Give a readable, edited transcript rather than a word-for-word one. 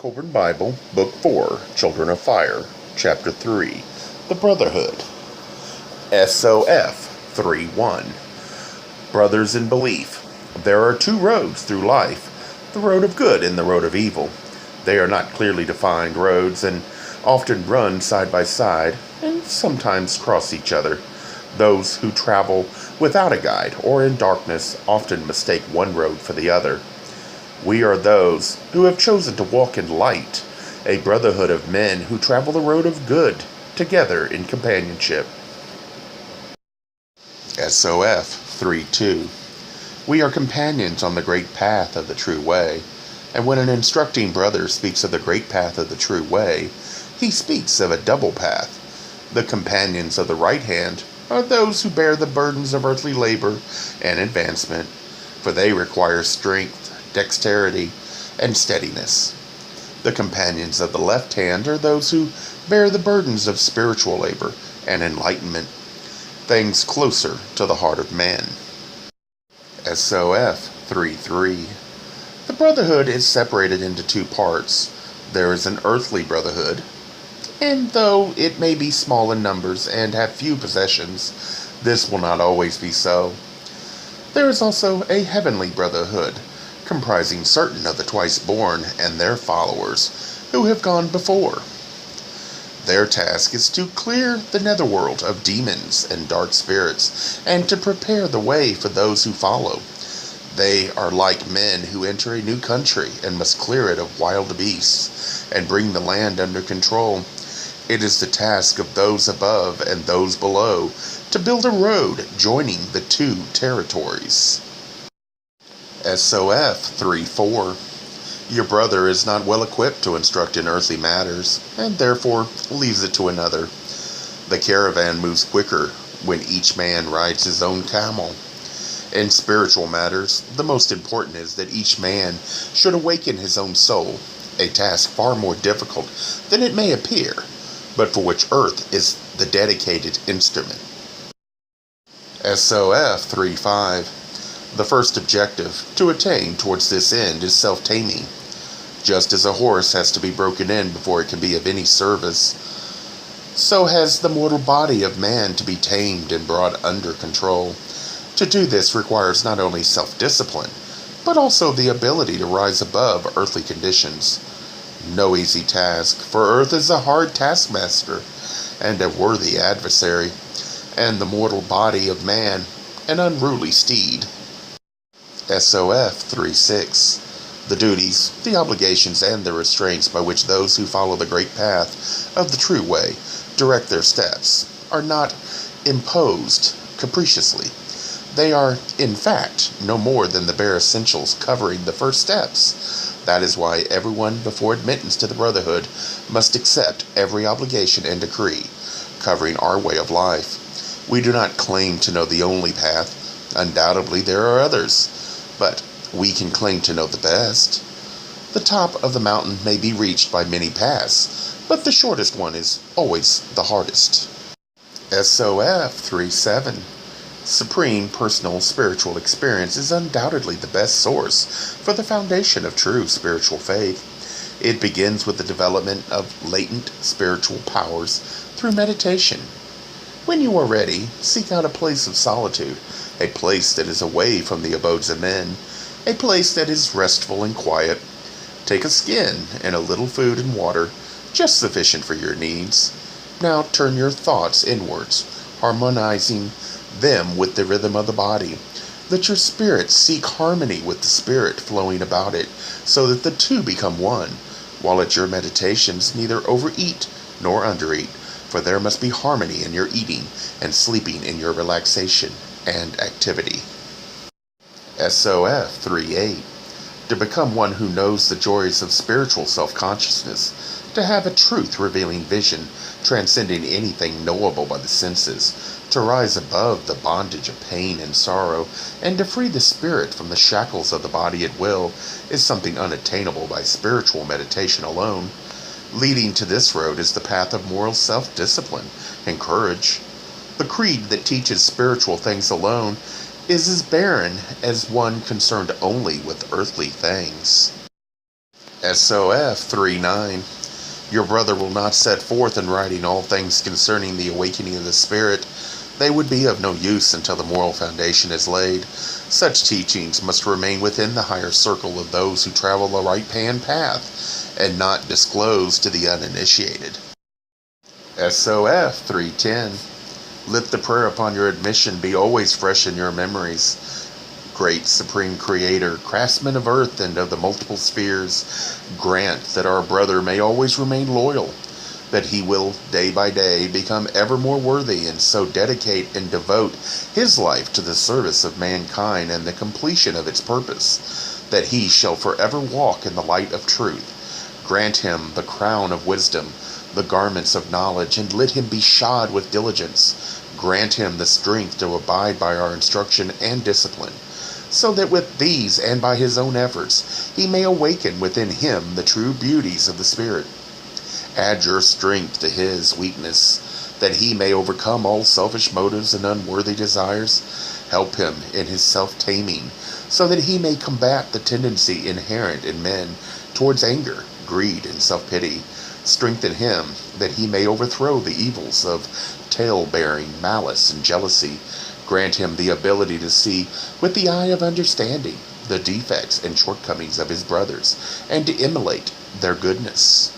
Kolbrin Bible, Book 4, Children of Fire, Chapter 3, The Brotherhood. SOF 3:1. Brothers in belief. There are two roads through life, the road of good and the road of evil. They are not clearly defined roads and often run side by side and sometimes cross each other. Those who travel without a guide or in darkness often mistake one road for the other. We are those who have chosen to walk in light, a brotherhood of men who travel the road of good, together in companionship. SOF 3:2. We are companions on the great path of the true way, and when an instructing brother speaks of the great path of the true way, he speaks of a double path. The companions of the right hand are those who bear the burdens of earthly labor and advancement, for they require strength, dexterity, and steadiness. The companions of the left hand are those who bear the burdens of spiritual labor and enlightenment, things closer to the heart of man. SOF 3:3. The brotherhood is separated into two parts. There is an earthly brotherhood, and though it may be small in numbers and have few possessions, this will not always be so. There is also a heavenly brotherhood, comprising certain of the twice-born and their followers who have gone before. Their task is to clear the netherworld of demons and dark spirits, and to prepare the way for those who follow. They are like men who enter a new country and must clear it of wild beasts and bring the land under control. It is the task of those above and those below to build a road joining the two territories. SOF 3:4. Your brother is not well equipped to instruct in earthly matters, and therefore leaves it to another. The caravan moves quicker when each man rides his own camel. In spiritual matters, the most important is that each man should awaken his own soul, a task far more difficult than it may appear, but for which earth is the dedicated instrument. SOF 3:5. The first objective to attain towards this end is self-taming. Just as a horse has to be broken in before it can be of any service, so has the mortal body of man to be tamed and brought under control. To do this requires not only self-discipline, but also the ability to rise above earthly conditions. No easy task, for earth is a hard taskmaster and a worthy adversary, and the mortal body of man an unruly steed. SOF 3:6. The duties, the obligations, and the restraints by which those who follow the great path of the true way direct their steps are not imposed capriciously. They are, in fact, no more than the bare essentials covering the first steps. That is why everyone before admittance to the brotherhood must accept every obligation and decree covering our way of life. We do not claim to know the only path. Undoubtedly there are others, but we can claim to know the best. The top of the mountain may be reached by many paths, but the shortest one is always the hardest. SOF 3:7. Supreme personal spiritual experience is undoubtedly the best source for the foundation of true spiritual faith. It begins with the development of latent spiritual powers through meditation. When you are ready, seek out a place of solitude, a place that is away from the abodes of men, a place that is restful and quiet. Take a skin and a little food and water, just sufficient for your needs. Now turn your thoughts inwards, harmonizing them with the rhythm of the body. Let your spirit seek harmony with the spirit flowing about it, so that the two become one, while at your meditations neither overeat nor undereat, for there must be harmony in your eating and sleeping in your relaxation and activity. SOF 3:8. To become one who knows the joys of spiritual self-consciousness, to have a truth-revealing vision transcending anything knowable by the senses, to rise above the bondage of pain and sorrow, and to free the spirit from the shackles of the body at will, is something unattainable by spiritual meditation alone. Leading to this road is the path of moral self-discipline and courage. The creed that teaches spiritual things alone is as barren as one concerned only with earthly things. SOF 3:9. Your brother will not set forth in writing all things concerning the awakening of the Spirit. They would be of no use until the moral foundation is laid. Such teachings must remain within the higher circle of those who travel the right-hand path, and not disclosed to the uninitiated. SOF 3:10. Let the prayer upon your admission be always fresh in your memories. Great Supreme Creator, craftsman of earth and of the multiple spheres, grant that our brother may always remain loyal, that he will day by day become ever more worthy, and so dedicate and devote his life to the service of mankind and the completion of its purpose, that he shall forever walk in the light of truth. Grant him the crown of wisdom, the garments of knowledge, and let him be shod with diligence. Grant him the strength to abide by our instruction and discipline, so that with these and by his own efforts he may awaken within him the true beauties of the Spirit. Add your strength to his weakness, that he may overcome all selfish motives and unworthy desires. Help him in his self-taming, so that he may combat the tendency inherent in men towards anger, greed, and self-pity. Strengthen him, that he may overthrow the evils of tale-bearing, malice, and jealousy. Grant him the ability to see with the eye of understanding the defects and shortcomings of his brothers, and to emulate their goodness.